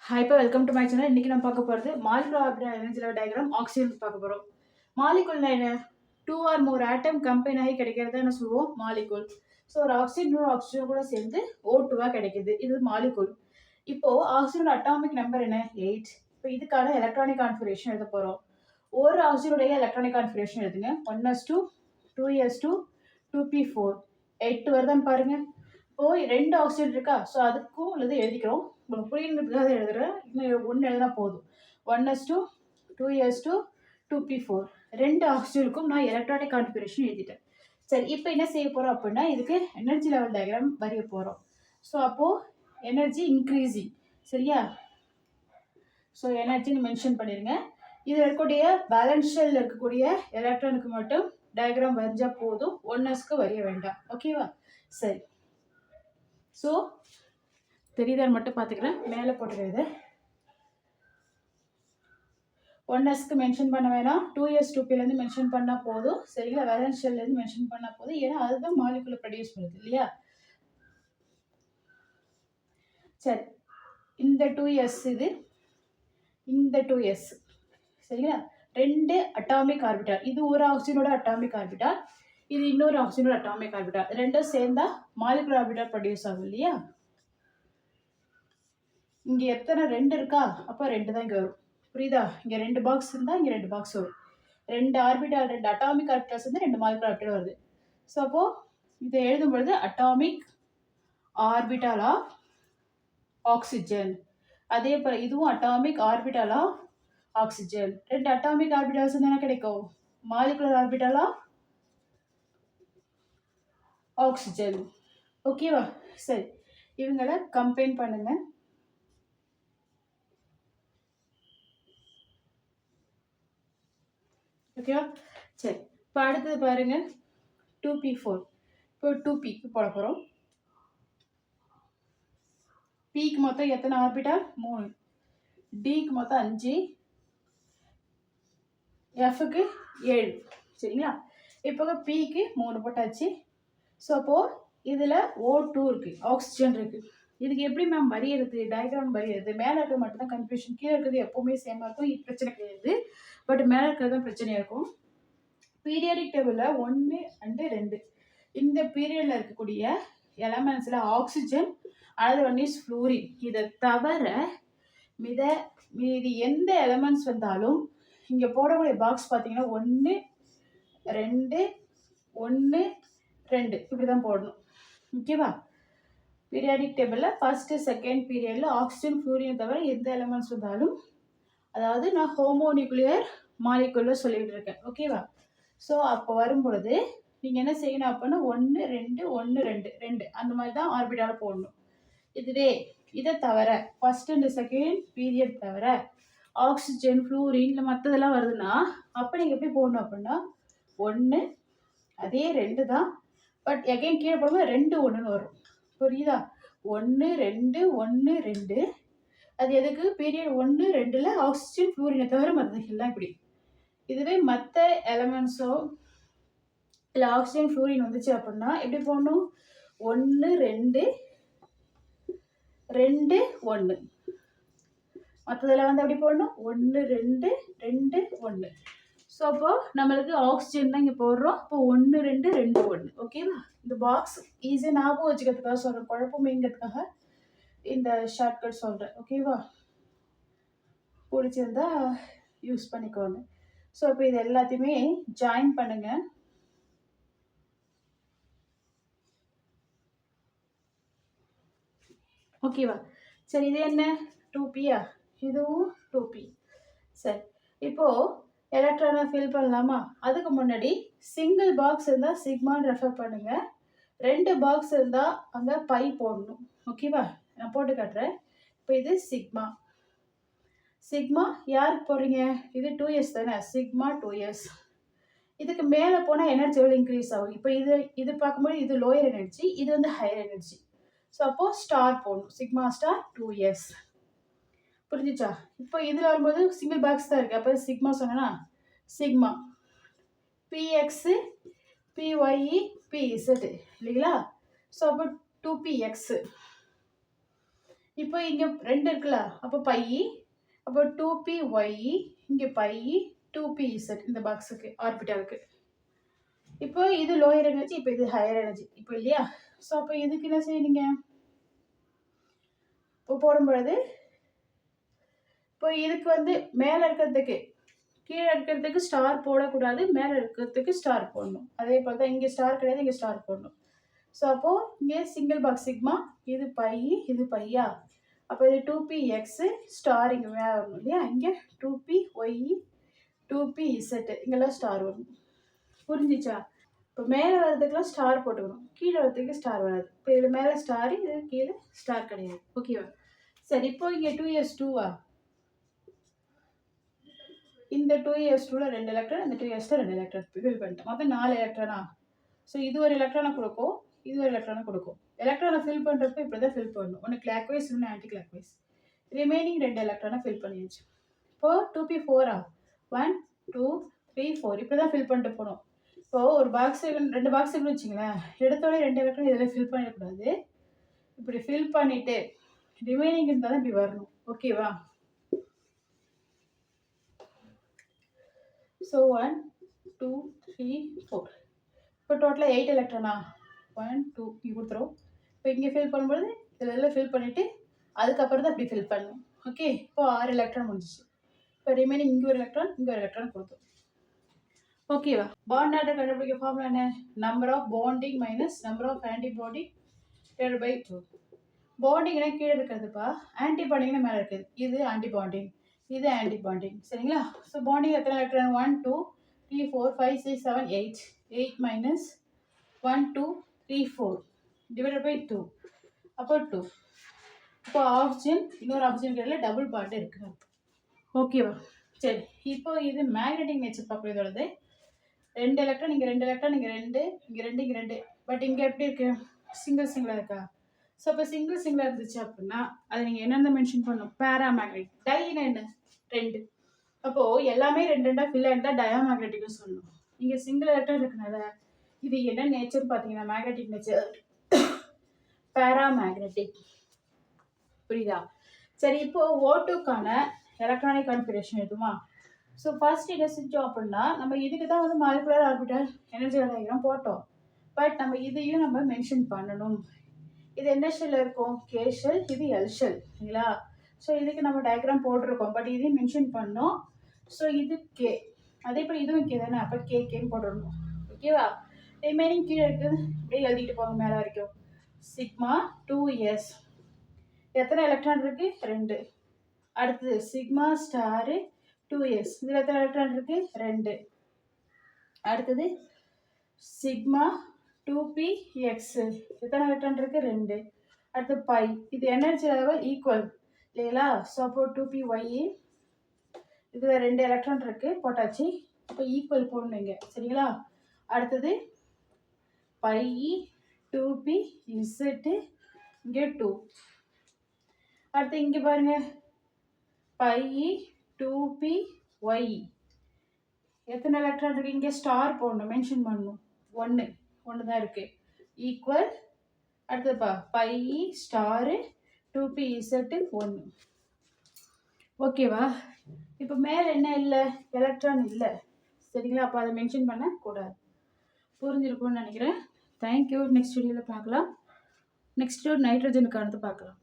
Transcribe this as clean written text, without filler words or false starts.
Hi, welcome to my channel. இன்னைக்கு நம்ம பார்க்க போகிறது molecular orbital energy level diagram oxygen பார்க்க போகிறோம். மாலிகுல் என்ன 2 ஆர் மோர் ஆட்டம் கம்பைன் ஆகி கிடைக்கிறத என்ன சொல்லுவோம் மாலிகுல். ஸோ ஒரு ஆக்சிஜன் கூட சேர்ந்து O2 கிடைக்குது. இது மாலிகுல். இப்போ ஆக்சிஜனோட அட்டாமிக் நம்பர் என்ன 8. இப்போ இதுக்கான எலக்ட்ரானிக் கான்ஃபிகரேஷன் எழுத போகிறோம். ஒரு ஆக்சிஜனுடைய எலக்ட்ரானிக் கான்ஃபிகரேஷன் எழுதுங்க. 1s2 2s2 2p4 8 வருதான்னு பாருங்க. இப்போ 2 ஆக்சிஜன் இருக்கா, ஸோ அதுக்கும் உள்ளது எழுதிக்கிறோம். உங்களுக்கு புரியுறதுக்காக எழுதுறேன். இன்னும் 1 எழுதினா போதும். 1s2 2s2 2p4 2 ஆக்சிஜனுக்கும் நான் எலக்ட்ரானிக் கான்ஃபிகரேஷன் எழுதிட்டேன். சரி, இப்போ என்ன செய்ய போறோம் அப்படின்னா இதுக்கு எனர்ஜி லெவல் டயக்ராம் வரைய போறோம். ஸோ அப்போ எனர்ஜி இன்க்ரீசிங், சரியா? ஸோ எனர்ஜின்னு மென்ஷன் பண்ணிருங்க. இதில் இருக்கக்கூடிய பேலன்ஸ் ஷெல்ல இருக்கக்கூடிய எலக்ட்ரானுக்கு மட்டும் டயக்ராம் வரைஞ்சா போதும், 1sக்கு வரைய வேண்டாம். ஓகேவா? சரி, ஸோ தெரியுதான்னு மட்டும் பார்த்துக்கிறேன். மேலே போட்டுக்கிறது 1sக்கு மென்ஷன் பண்ண வேணாம், 2s 2pலேருந்து மென்ஷன் பண்ணால் போதும். சரிங்களா? வேலன்ஸ் ஷெல்லேருந்து மென்ஷன் பண்ணால் போதும். ஏன்னா அதுதான் மாலிகுலை ப்ரொடியூஸ் பண்ணுது இல்லையா? சரி, இந்த 2s இது, இந்த 2s, சரிங்களா? 2 அட்டாமிக் ஆர்பிட்டால். இது ஒரு ஆக்சிஜனோட அட்டாமிக் ஆர்பிட்டால், இது இன்னொரு ஆக்சிஜனோட அட்டாமிக் ஆர்பிட்டால். ரெண்டும் சேர்ந்தா மாலிகுலர் ஆர்பிட்டால் ப்ரொடியூஸ் ஆகும் இல்லையா? இங்கே எத்தனை 2 இருக்கா, அப்போ 2 தான் இங்கே வரும். புரியுதா? இங்கே 2 பாக்ஸ் இருந்தால் இங்கே 2 பாக்ஸ் வரும். 2 ஆர்பிட்டால், 2 அட்டாமிக் ஆர்பிட்டால்ஸ் வந்து 2 மாலிகுலர் ஆர்பிட்டால் வருது. ஸோ அப்போ இதை எழுதும் பொழுது அட்டாமிக் ஆர்பிட்டால் ஆஃப் ஆக்சிஜன். அதே போல இதுவும் atomic orbital of oxygen. 2 atomic orbitals என்ன கிடைக்கும்? Molecular orbital of oxygen. ஓகேவா? சரி, இவங்களை கம்பைன் பண்ணுங்க. ஓகேவா? சரி, இப்போ அடுத்தது பாருங்க 2p4. இப்போ 2pக்கு போட போகிறோம். பிக்கு மொத்தம் எத்தனை ஆர்பிட்டால்? 3. டிக்கு மொத்தம் 5, எஃப்க்கு 7. சரிங்களா? இப்போ பிக்கு 3 போட்டாச்சு. ஸோ அப்போது இதில் O2 இருக்குது, ஆக்சிஜன் இருக்குது. இதுக்கு எப்படி மேம் வரையிறது, டயக்ராம் வரையிறது? மேலே இருக்கிறது மட்டும்தான் கன்ஃபியூஷன், கீழே இருக்கிறது எப்போவுமே சேமாக இருக்கும். இது பிரச்சனை கிடையாது, பட் மேலே இருக்கிறது தான் பிரச்சனையாக இருக்கும். பீரியாடிக் டேபிளில் 1 அண்டு 2 இந்த பீரியடில் இருக்கக்கூடிய எலமெண்ட்ஸில் ஆக்சிஜன், அது ஒன் இஸ் ஃப்ளூரின். இதை தவிர மீதி எந்த எலமெண்ட்ஸ் வந்தாலும் இங்கே போடக்கூடிய பாக்ஸ் பார்த்தீங்கன்னா 1 2 1 2 இப்படி தான் போடணும். ஓகேவா? பீரியாடிக் டேபிளில் ஃபர்ஸ்ட் செகண்ட் பீரியடில் ஆக்சிஜன் ஃப்ளூரினை தவிர எந்த எலமெண்ட்ஸ் வந்தாலும், அதாவது நான் ஹோமோநியூக்ளியர் மாலிகுலில் சொல்லிட்டு இருக்கேன். ஓகேவா? ஸோ அப்போ வரும் பொழுது நீங்கள் என்ன செய்யணும் அப்படின்னா 1 2 1 2 2 அந்த மாதிரி தான் ஆர்பிட்டால் போடணும். இதுவே இதை தவிர ஃபர்ஸ்ட் அண்ட் செகண்ட் பீரியட் தவிர ஆக்சிஜன் ஃப்ளூரின் இல்லை மற்றதெல்லாம் வருதுன்னா அப்போ நீங்கள் எப்படி போடணும் அப்படின்னா 1 அதே 2 தான், பட் எகைன் கீழே போடும்போது 2 1ன்னு வரும். புரியுதா? 1 2 1 2. அது எதுக்கு? பீரியட் 1 2ல் ஆக்சிஜன் ஃப்ளூரினை தவிர மற்றதுக்கெல்லாம் இப்படி. இதுவே மற்ற எலமெண்ட்ஸோ இல்லை ஆக்சிஜன் ஃப்ளூரின் வந்துச்சு அப்படின்னா எப்படி போடணும்? 1 2 2 1. மற்றதில் வந்து எப்படி போடணும்? 1 2 2 1. ஸோ அப்போ நம்மளுக்கு ஆக்சிஜன் தான் இங்கே போடுறோம். இப்போ 1 2 2 1. ஓகேவா? இந்த பாக்ஸ் ஈஸியாக ஞாபகம் வச்சுக்கிறதுக்காக சொல்கிறேன், குழப்பமேங்கிறதுக்காக இந்த ஷார்ட்கட் சொல்கிறேன். ஓகேவா? பிடிச்சிருந்தா யூஸ் பண்ணிக்கோங்க. ஸோ இப்போ இது எல்லாத்தையுமே ஜாயின் பண்ணுங்க. ஓகேவா? சரி, இது என்ன 2pயா? இதுவும் 2p. சரி, இப்போது எலக்ட்ரானை ஃபில் பண்ணலாமா? அதுக்கு முன்னாடி சிங்கிள் பாக்ஸ் இருந்தால் சிக்மான்னு ரெஃபர் பண்ணுங்கள். 2 பாக்ஸ் இருந்தால் அங்கே பை போடணும். ஓகேவா? நான் போட்டு காட்டுறேன். இப்போ இது சிக்மா. சிக்மா யாருக்கு போடுறீங்க? இது 2s தானே, சிக்மா 2s. இதுக்கு மேலே போனால் எனர்ஜி எவ்வளோ இன்க்ரீஸ் ஆகும்? இப்போ இது பார்க்கும்போது இது லோயர் எனர்ஜி, இது வந்து ஹையர் எனர்ஜி. ஸோ அப்போது ஸ்டார் போடணும், சிக்மா ஸ்டார் 2s. புரிஞ்சிச்சா? இப்போ இதில் வரும்போது சிங்கிள் பாக்ஸ் தான் இருக்குது. அப்போ சிக்மா சொன்னா சிக்மா பிஎக்ஸு பிஒய்இ பிஇசட் இல்லைங்களா? ஸோ அப்போ 2px. இப்போ இங்கே 2 இருக்குல்ல, அப்போ பை, அப்போ 2p ஒய், இங்கே பை 2pz இந்த பாக்ஸுக்கு ஆர்பிட்டாலுக்கு. இப்போ இது லோயர் எனர்ஜி, இப்போ இது ஹையர் எனர்ஜி இப்போ இல்லையா. ஸோ அப்போ இதுக்கு என்ன செய்யணுங்க, இப்போ போடும்பொழுது இப்போ இதுக்கு வந்து மேலே இருக்கிறதுக்கு கீழே இருக்கிறதுக்கு ஸ்டார் போடக்கூடாது, மேலே இருக்கிறதுக்கு ஸ்டார் போடணும். அதே போல் தான் இங்கே ஸ்டார் கிடையாது, இங்கே ஸ்டார் போடணும். ஸோ அப்போது இங்கே சிங்கிள் பாக்ஸ் சிக்மா, இது பை, இது பையா, அப்போ இது 2px ஸ்டார் இங்கே மேலே வரணும் இல்லையா. இங்கே 2p ஒய் 2pz இங்கெல்லாம் ஸ்டார் வரும். புரிஞ்சிச்சா. இப்போ மேலே வர்றதுக்கெல்லாம் ஸ்டார் போட்டுக்கணும், கீழே வர்றதுக்கு ஸ்டார் வராது. இப்போ இதில் மேலே ஸ்டார், இது கீழே ஸ்டார் கிடையாது. ஓகேவா. சரி, இப்போ இங்கே 2s2வா, இந்த 2s2ல 2 எலக்ட்ரான், இந்த 2s2 2 எலக்ட்ரான் ஃபில் பண்ணிட்டோம். மொத்தம் 4 எலக்ட்ரானா. ஸோ இது ஒரு எலக்ட்ரானை கொடுக்கும், இது ஒரு எலக்ட்ரானை கொடுக்கும். எலக்ட்ரானை ஃபில் பண்ணுறப்ப இப்படி தான் ஃபில் பண்ணணும், ஒன்று கிளாக் வைஸ், இன்னொன்று ஆன்டி கிளாக் வைஸ். ரிமைனிங் 2 எலக்ட்ரானை ஃபில் பண்ணிடுச்சு. இப்போது 2p4ஆ, 1 2 3 4 இப்படி தான் ஃபில் பண்ணிட்டு போகணும். இப்போது ஒரு பாக்ஸ் 2 பாக்ஸ் இருக்குன்னு வச்சுங்களேன், எடுத்தோடனே 2 எலக்ட்ரான் இதில் ஃபில் பண்ணிடக்கூடாது. இப்படி ஃபில் பண்ணிவிட்டு ரிமைனிங் இருந்தால் தான் இப்படி வரணும். ஓகேவா. ஸோ 1 2 3 4 இப்போ டோட்டலாக 8 எலக்ட்ரானா, 1 2 இங்கே கொடுத்துரும். இப்போ இங்கே ஃபில் பண்ணும்போது இதில் எல்லாம் ஃபில் பண்ணிவிட்டு அதுக்கப்புறம் தான் இப்படி ஃபில் பண்ணணும். ஓகே. இப்போ 6 எலக்ட்ரான் முடிஞ்சிச்சு. இப்போ ரிமைனிங் இங்கே ஒரு எலக்ட்ரான், இங்கே ஒரு எலக்ட்ரான் கொடுத்தோம். ஓகேவா. பாண்ட் ஆர்டர் கண்டுபிடிக்க ஃபார்முலா என்ன, number of bonding minus number of antibody divided by 2. பாண்டிங்னா கீழே இருக்கிறதுப்பா, ஆன்டிபாண்டிங்னா மேலே இருக்குது. இது ஆன்டிபாண்டிங், இது ஆன்டிபாண்டிங், சரிங்களா. ஸோ பாண்டிங் எத்தனை எலக்ட்ரான், 1 2 3 4 5 6 7 8 8 மைனஸ் 1 2 3 4 டிவைடட் பை 2, அப்போ 2. இப்போ ஆக்சிஜன் இன்னொரு ஆக்சிஜன் கிடையில டபுள் பாண்ட் இருக்குது. ஓகேவா. சரி, இப்போ இது மேக்னெட்டிக் நேச்சர் பார்க்குறது இதோடது. 2 எலக்ட்ரான், இங்கே 2 எலக்ட்ரான், இங்கே 2 இங்கே 2 இங்கே 2. பட் இங்கே எப்படி இருக்குது, சிங்கிளாக இருக்கா. ஸோ இப்போ சிங்கிளாக இருந்துச்சு அப்படின்னா அதை நீங்கள் என்னென்ன மென்ஷன் பண்ணணும், பேராமேக்னெட்டிக். டைனா என்ன, 2. அப்போது எல்லாமே 2 2 ஃபில் ஆகிருந்தால் டயாமேக்னெட்டிக்னு சொல்லணும். இங்கே சிங்கிள் எலக்ட்ரான் இருக்கனால இது என்ன நேச்சர் பார்த்தீங்கன்னா மேக்னெட்டிக் நேச்சர், பேராமேக்னெட்டிக். புரியுதா. சரி, இப்போது O2க்கான எலக்ட்ரானிக் கான்ஃபிகரேஷன் எதுமா. ஸோ ஃபர்ஸ்ட் என்ன செஞ்சோம் அப்படின்னா, நம்ம இதுக்கு தான் வந்து மாலிகுலர் ஆர்பிட்டல் எனர்ஜி டயக்ராம் போட்டோம். பட் நம்ம இதையும் நம்ம மென்ஷன் பண்ணணும். இது என்ன ஷெல் இருக்கும், கே ஷெல், இது எல் ஷெல், சரிங்களா. ஸோ இதுக்கு நம்ம டயக்ராம் போட்டிருக்கோம், பட் இதையும் மென்ஷன் பண்ணோம். ஸோ இது கே, அதே போல் இதுவும் கே தானே, அப்போ கேன்னு போட்டுடணும். ஓகேவா. ரிமைனிங் கீழே இருக்குது, அப்படியே எழுதிட்டு போங்க மேலே வரைக்கும். சிக்மா 2s எத்தனை எலக்ட்ரான் இருக்குது, 2. அடுத்தது சிக்மா ஸ்டாரு 2s இதில் எத்தனை எலக்ட்ரான் இருக்குது, 2. அடுத்தது சிக்மா 2px எத்தனை எலக்ட்ரான் இருக்குது, 2. அடுத்து பை, இது எனர்ஜி லெவல் ஈக்குவல் இல்லைங்களா. ஸோ அப்போ 2py இதில் 2 எலக்ட்ரான் இருக்குது போட்டாச்சு. இப்போ ஈக்குவல் போடணுங்க, சரிங்களா. அடுத்தது பை 2pz இங்கே 2. அடுத்து இங்கே பாருங்க, பை 2py எத்தனை எலக்ட்ரான் இருக்குது, இங்கே ஸ்டார் போடணும், மென்ஷன் பண்ணணும். 1 தான் இருக்குது, ஈக்குவல். அடுத்ததுப்பா by star 2pz 1. ஓகேவா. இப்போ மேலே என்ன இல்லை, எலக்ட்ரான் இல்லை, சரிங்களா. அப்போ அதை மென்ஷன் பண்ணக்கூடாது. புரிஞ்சிருக்கும்னு நினைக்கிறேன். தேங்க்யூ. நெக்ஸ்ட் வீடியோவில் பார்க்கலாம். நெக்ஸ்ட் நைட்ரஜனுக்கானது பார்க்கலாம்.